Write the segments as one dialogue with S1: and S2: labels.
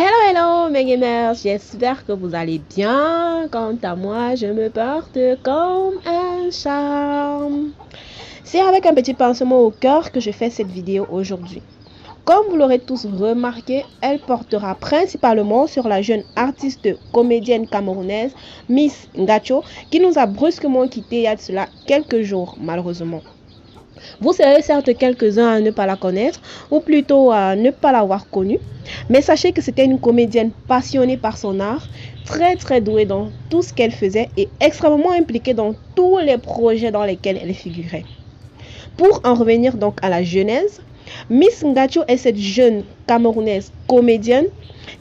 S1: Hello mes gamers, j'espère que vous allez bien. Quant à moi, je me porte comme un charme. C'est avec un petit pincement au cœur que je fais cette vidéo aujourd'hui. Comme vous l'aurez tous remarqué, elle portera principalement sur la jeune artiste comédienne camerounaise Miss Ngacho qui nous a brusquement quitté il y a de cela quelques jours malheureusement. Vous serez certes quelques-uns à ne pas la connaître, ou plutôt à ne pas l'avoir connue, mais sachez que c'était une comédienne passionnée par son art, très douée dans tout ce qu'elle faisait et extrêmement impliquée dans tous les projets dans lesquels elle figurait. Pour en revenir donc à la genèse, Miss Ngacho est cette jeune camerounaise comédienne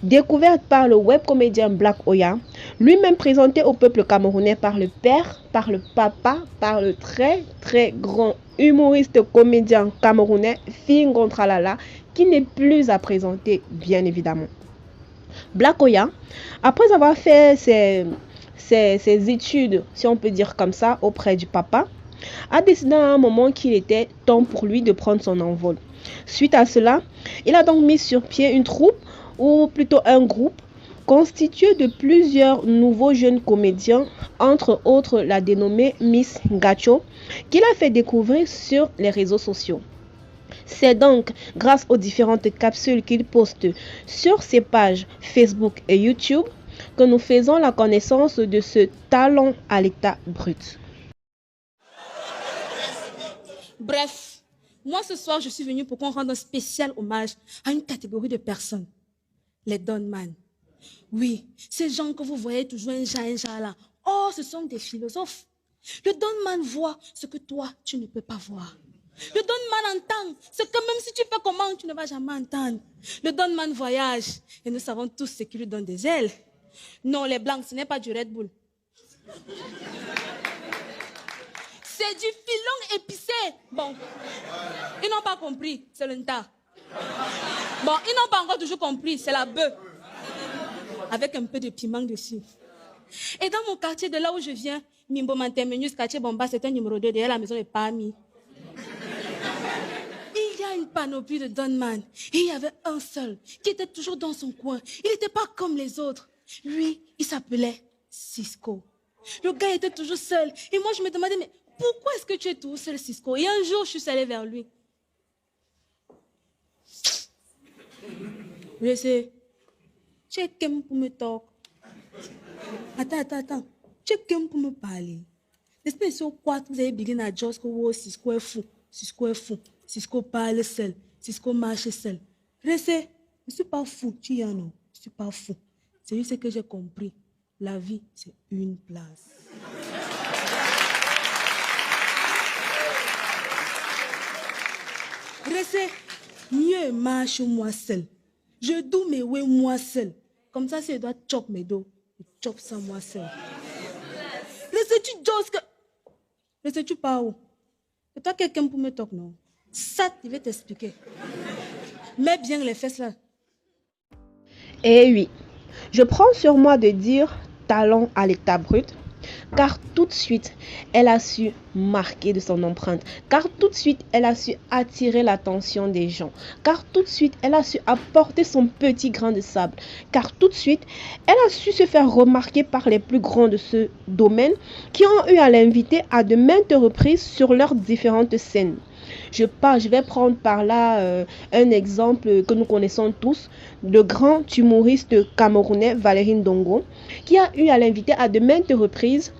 S1: découverte par le web comédien Black Oya, lui-même présenté au peuple camerounais par le père, par le papa, par le très grand humoriste comédien camerounais Fingon Tralala, qui n'est plus à présenter bien évidemment. Black Oya, après avoir fait ses études, si on peut dire comme ça, auprès du papa, a décidé à un moment qu'il était temps pour lui de prendre son envol. Suite à cela, il a donc mis sur pied une troupe, ou plutôt un groupe, constitué de plusieurs nouveaux jeunes comédiens, entre autres la dénommée Miss Ngacho, qu'il a fait découvrir sur les réseaux sociaux. C'est donc grâce aux différentes capsules qu'il poste sur ses pages Facebook et YouTube que nous faisons la connaissance de ce talent à l'état brut.
S2: Bref, moi ce soir, je suis venue pour qu'on rende un spécial hommage à une catégorie de personnes. Les Donman. Oui, ces gens que vous voyez toujours un genre là. Oh, ce sont des philosophes. Le Donman voit ce que toi, tu ne peux pas voir. Le Donman entend ce que même si tu fais comment, tu ne vas jamais entendre. Le Donman voyage et nous savons tous ce qui lui donne des ailes. Non, les blancs, ce n'est pas du Red Bull. C'est du filon épicé. Bon, ils n'ont pas compris, c'est le nta. Bon, ils n'ont pas encore toujours compris, c'est la bœuf. Avec un peu de piment dessus. Et dans mon quartier, de là où je viens, Mimbo Mantemenus, quartier Bomba, c'est un numéro 2 derrière la maison de Pami. Il y a une panoplie de Donman. Et il y avait un seul qui était toujours dans son coin. Il n'était pas comme les autres. Lui, il s'appelait Cisco. Le gars était toujours seul. Et moi, je me demandais, mais pourquoi est-ce que tu es tout seul, Cisco? Et un jour, je suis allée vers lui. Je sais. Tu es quelqu'un pour me talk. Attends. Tu es quelqu'un pour me parler. N'est-ce pas sur quoi vous avez begun à dire que Cisco est fou. Cisco parle seul. Cisco marche seul. Je sais. Je ne suis pas fou. Tu y en as. Je ne suis pas fou. C'est juste ce que j'ai compris. La vie, c'est une place. Restez, mieux marche moi seul. Je dois mes ouais moi seul. Comme ça, si je dois chop mes dos, je chop ça moi seul. Restez, tu joses que... Restez, tu pars où? C'est toi quelqu'un pour me toquer, non? Ça, je vais t'expliquer. Mets bien les fesses là.
S1: Et oui, je prends sur moi de dire talent à l'état brut, car tout de suite, elle a su marquer de son empreinte, car tout de suite, elle a su attirer l'attention des gens, car tout de suite, elle a su apporter son petit grain de sable, car tout de suite, elle a su se faire remarquer par les plus grands de ce domaine qui ont eu à l'inviter à de maintes reprises sur leurs différentes scènes. Je vais prendre par là un exemple que nous connaissons tous, le grand humoriste camerounais Valérie Ndongo, qui a eu à l'inviter à de maintes reprises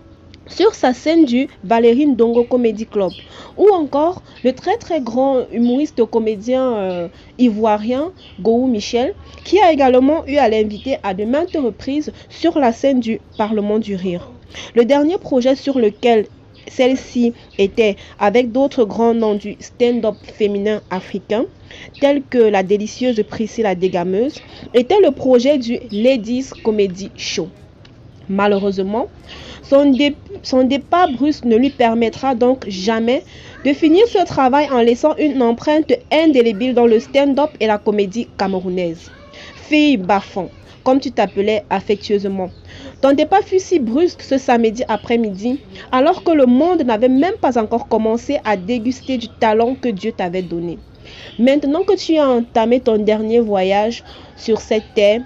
S1: sur sa scène du Valérie Ndongo Comedy Club, ou encore le très grand humoriste comédien ivoirien Gou Michel, qui a également eu à l'inviter à de maintes reprises sur la scène du Parlement du Rire. Le dernier projet sur lequel celle-ci était avec d'autres grands noms du stand-up féminin africain, tels que la délicieuse Priscilla la Dégameuse, était le projet du Ladies Comedy Show. Malheureusement, son départ brusque ne lui permettra donc jamais de finir ce travail en laissant une empreinte indélébile dans le stand-up et la comédie camerounaise. Fille Bafon, comme tu t'appelais affectueusement. Ton départ fut si brusque ce samedi après-midi, alors que le monde n'avait même pas encore commencé à déguster du talent que Dieu t'avait donné. Maintenant que tu as entamé ton dernier voyage sur cette terre,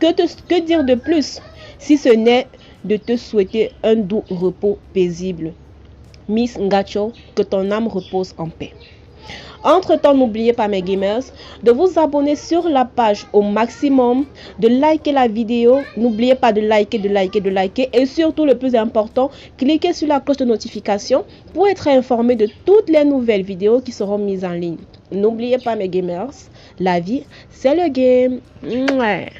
S1: Que dire de plus si ce n'est de te souhaiter un doux repos paisible. Miss Ngacho, que ton âme repose en paix. Entre-temps, n'oubliez pas mes gamers de vous abonner sur la page au maximum, de liker la vidéo. N'oubliez pas de liker et surtout le plus important, cliquez sur la cloche de notification pour être informé de toutes les nouvelles vidéos qui seront mises en ligne. N'oubliez pas mes gamers, la vie c'est le game. Mouais.